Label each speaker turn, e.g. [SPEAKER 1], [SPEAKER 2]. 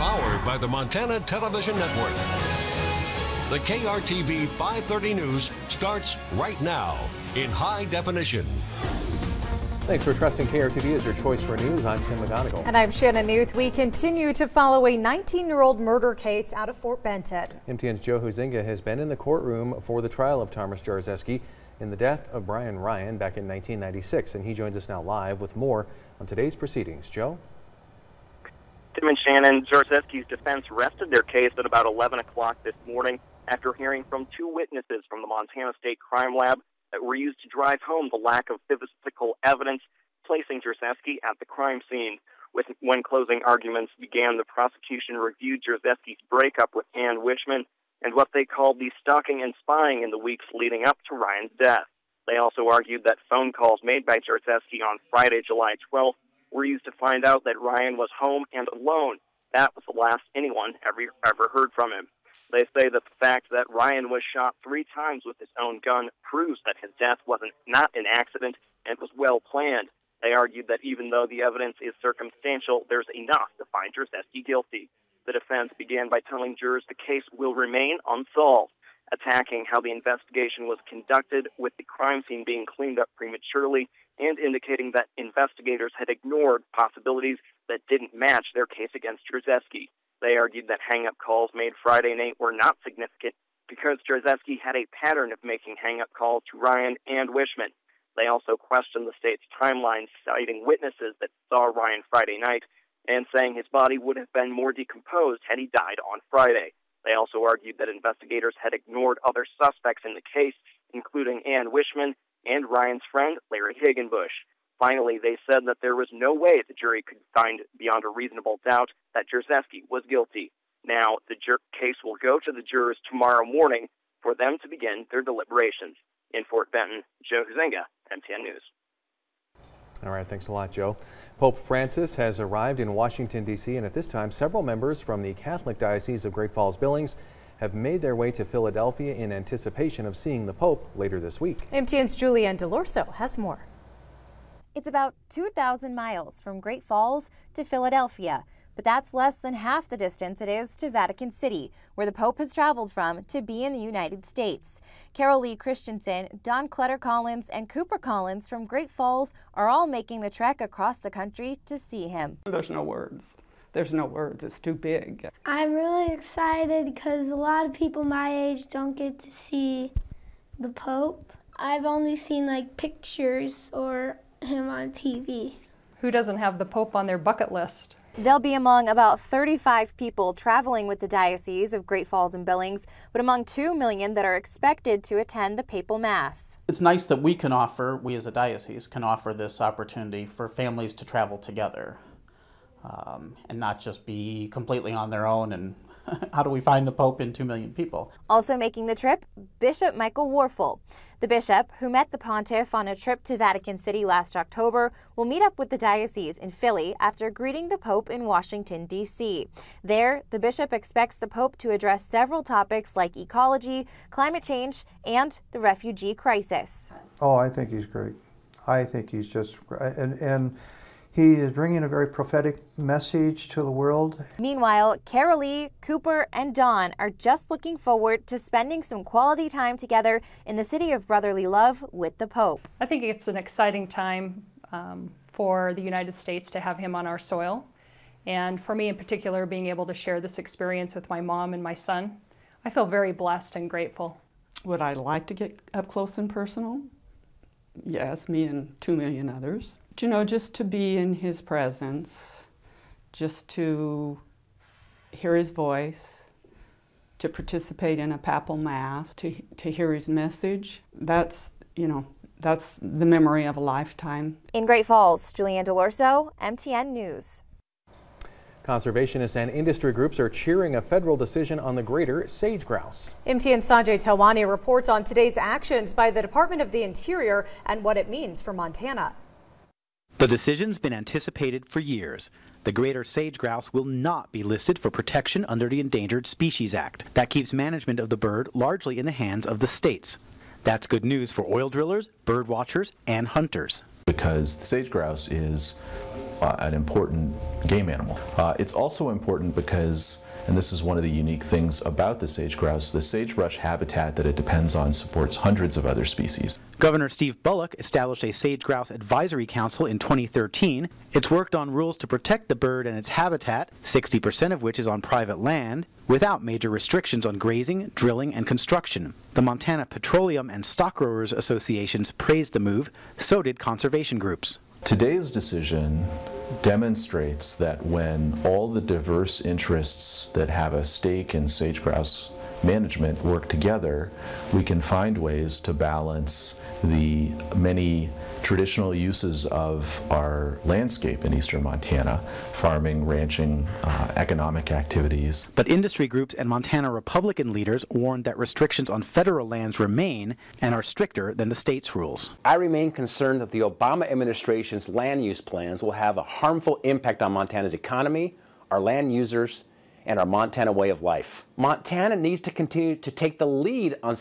[SPEAKER 1] Powered by the Montana Television Network. The KRTV 530 News starts right now in high definition.
[SPEAKER 2] Thanks for trusting KRTV as your choice for news. I'm Tim McGonigal.
[SPEAKER 3] And I'm Shannon Newth. We continue to follow a 19-year-old murder case out of Fort Benton.
[SPEAKER 2] MTN's Joe Huizenga has been in the courtroom for the trial of Thomas Jaraczeski in the death of Brian Ryan back in 1996. And he joins us now live with more on today's proceedings. Joe?
[SPEAKER 4] Tim and Shannon, Jaraczeski's defense rested their case at about 11 o'clock this morning after hearing from two witnesses from the Montana State Crime Lab that were used to drive home the lack of physical evidence placing Jaraczeski at the crime scene. When closing arguments began, the prosecution reviewed Jaraczeski's breakup with Ann Wishman and what they called the stalking and spying in the weeks leading up to Ryan's death. They also argued that phone calls made by Jaraczeski on Friday, July 12th, were used to find out that Ryan was home and alone. That was the last anyone ever heard from him. They say that the fact that Ryan was shot 3 times with his own gun proves that his death wasn't not an accident and was well planned. They argued that even though the evidence is circumstantial, there's enough to find Jaraczeski guilty. The defense began by telling jurors the case will remain unsolved, attacking how the investigation was conducted with the crime scene being cleaned up prematurely and indicating that investigators had ignored possibilities that didn't match their case against Jaraczeski. They argued that hang-up calls made Friday night were not significant because Jaraczeski had a pattern of making hang-up calls to Ryan and Wishman. They also questioned the state's timeline, citing witnesses that saw Ryan Friday night and saying his body would have been more decomposed had he died on Friday. They also argued that investigators had ignored other suspects in the case, including Ann Wishman and Ryan's friend, Larry Hagenbush. Finally, they said that there was no way the jury could find beyond a reasonable doubt that Jaraczeski was guilty. Now, the case will go to the jurors tomorrow morning for them to begin their deliberations. In Fort Benton, Joe Huizenga, MTN News.
[SPEAKER 2] All right, thanks a lot, Joe. Pope Francis has arrived in Washington, D.C., and at this time, several members from the Catholic Diocese of Great Falls-Billings have made their way to Philadelphia in anticipation of seeing the Pope later this week.
[SPEAKER 3] MTN's Julianne DeLorso has more.
[SPEAKER 5] It's about 2,000 miles from Great Falls to Philadelphia, but that's less than half the distance it is to Vatican City, where the Pope has traveled from to be in the United States. Carol Lee Christensen, Don Clutter Collins, and Cooper Collins from Great Falls are all making the trek across the country to see him.
[SPEAKER 6] There's no words. There's no words. It's too big.
[SPEAKER 7] I'm really excited because a lot of people my age don't get to see the Pope. I've only seen like pictures or him on TV.
[SPEAKER 8] Who doesn't have the Pope on their bucket list?
[SPEAKER 5] They'll be among about 35 people traveling with the Diocese of Great Falls and Billings, but among 2 million that are expected to attend the papal mass.
[SPEAKER 9] It's nice that we as a diocese can offer this opportunity for families to travel together and not just be completely on their own and how do we find the Pope in 2 million people?
[SPEAKER 5] Also making the trip, Bishop Michael Warfel. The bishop, who met the pontiff on a trip to Vatican City last October, will meet up with the diocese in Philly after greeting the Pope in Washington, D.C. There, the bishop expects the Pope to address several topics like ecology, climate change, and the refugee crisis.
[SPEAKER 10] Oh, I think he's great. I think he's just great. And he is bringing a very prophetic message to the world.
[SPEAKER 5] Meanwhile, Carol Lee, Cooper, and Don are just looking forward to spending some quality time together in the city of brotherly love with the Pope.
[SPEAKER 8] I think it's an exciting time for the United States to have him on our soil. And for me in particular, being able to share this experience with my mom and my son, I feel very blessed and grateful.
[SPEAKER 6] Would I like to get up close and personal? Yes, me and 2 million others. You know, just to be in his presence, just to hear his voice, to participate in a papal mass, to hear his message, that's, you know, that's the memory of a lifetime.
[SPEAKER 5] In Great Falls, Julianne DeLorso, MTN News.
[SPEAKER 2] Conservationists and industry groups are cheering a federal decision on the greater sage grouse.
[SPEAKER 3] MTN's Sanjay Telwani reports on today's actions by the Department of the Interior and what it means for Montana.
[SPEAKER 11] The decision's been anticipated for years. The greater sage grouse will not be listed for protection under the Endangered Species Act. That keeps management of the bird largely in the hands of the states. That's good news for oil drillers, bird watchers, and hunters.
[SPEAKER 12] Because the sage grouse is an important game animal. It's also important because, and this is one of the unique things about the sage grouse, the sagebrush habitat that it depends on supports hundreds of other species.
[SPEAKER 11] Governor Steve Bullock established a sage grouse advisory council in 2013. It's worked on rules to protect the bird and its habitat, 60% of which is on private land, without major restrictions on grazing, drilling, and construction. The Montana Petroleum and Stock Growers Associations praised the move, so did conservation groups.
[SPEAKER 12] Today's decision demonstrates that when all the diverse interests that have a stake in sage grouse management work together, we can find ways to balance the many traditional uses of our landscape in eastern Montana, farming, ranching, economic activities.
[SPEAKER 11] But industry groups and Montana Republican leaders warned that restrictions on federal lands remain and are stricter than the state's rules.
[SPEAKER 13] I remain concerned that the Obama administration's land use plans will have a harmful impact on Montana's economy, our land users, and our Montana way of life. Montana needs to continue to take the lead on